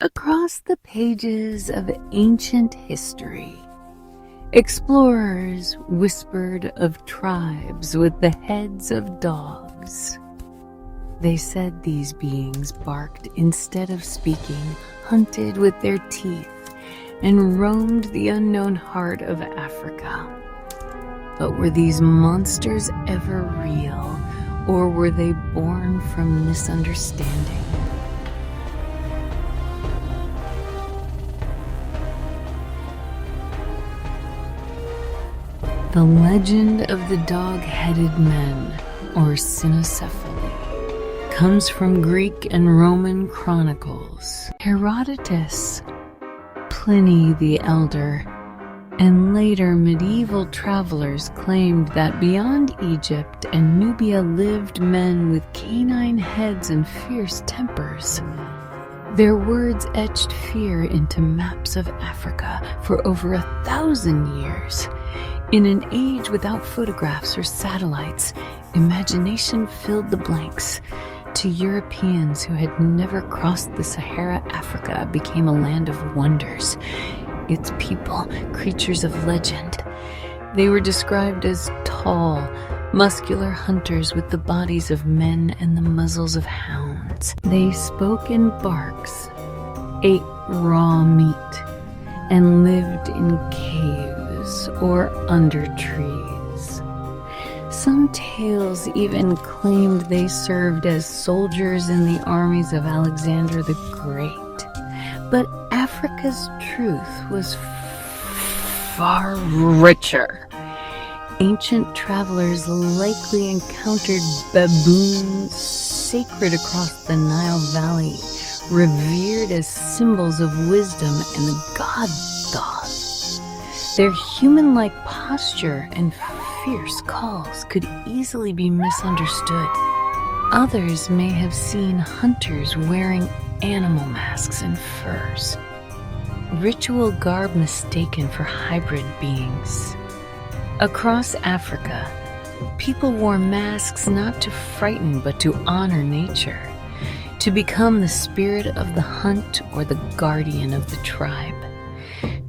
Across the pages of ancient history, explorers whispered of tribes with the heads of dogs. They said these beings barked instead of speaking, hunted with their teeth, and roamed the unknown heart of Africa. But were these monsters ever real, or were they born from misunderstanding? The legend of the dog-headed men, or Cynocephali, comes from Greek and Roman chronicles. Herodotus, Pliny the Elder, and later medieval travelers claimed that beyond Egypt and Nubia lived men with canine heads and fierce tempers. Their words etched fear into maps of Africa for over 1,000 years. In an age without photographs or satellites, imagination filled the blanks. To Europeans who had never crossed the Sahara, Africa became a land of wonders. Its people, creatures of legend. They were described as tall, muscular hunters with the bodies of men and the muzzles of hounds. They spoke in barks, ate raw meat, and lived in caves or under trees. Some tales even claimed they served as soldiers in the armies of Alexander the Great. But Africa's truth was far richer. Ancient travelers likely encountered baboons sacred across the Nile Valley, revered as symbols of wisdom and the god thought. Their human-like posture and fierce calls could easily be misunderstood. Others may have seen hunters wearing animal masks and furs, ritual garb mistaken for hybrid beings. Across Africa, people wore masks not to frighten but to honor nature, to become the spirit of the hunt or the guardian of the tribe.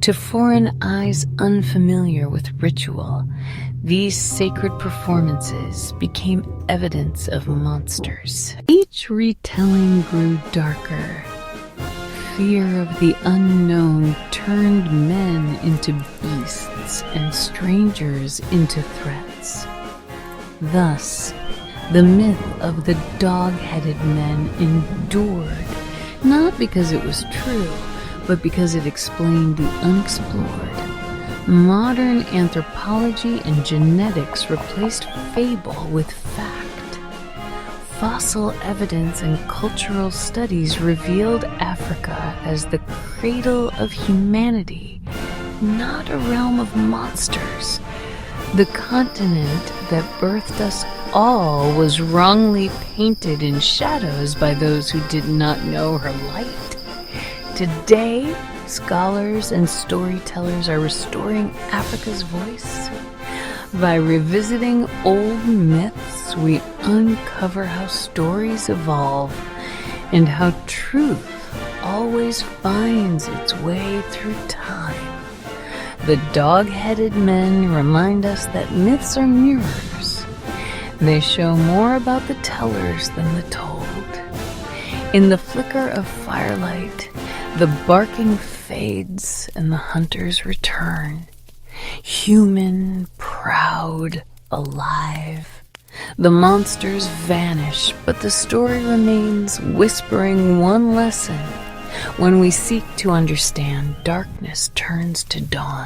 To foreign eyes unfamiliar with ritual, these sacred performances became evidence of monsters. Each retelling grew darker. Fear of the unknown turned men into beasts and strangers into threats. Thus, the myth of the dog-headed men endured, not because it was true, but because it explained the unexplored. Modern anthropology and genetics replaced fable with fact. Fossil evidence and cultural studies revealed Africa as the cradle of humanity, not a realm of monsters. The continent that birthed us all was wrongly painted in shadows by those who did not know her light. Today, scholars and storytellers are restoring Africa's voice. By revisiting old myths, we uncover how stories evolve and how truth always finds its way through time. The dog-headed men remind us that myths are mirrors. They show more about the tellers than the told. In the flicker of firelight, the barking fades and the hunters return. Human, proud, alive. The monsters vanish, but the story remains, whispering one lesson. When we seek to understand, darkness turns to dawn.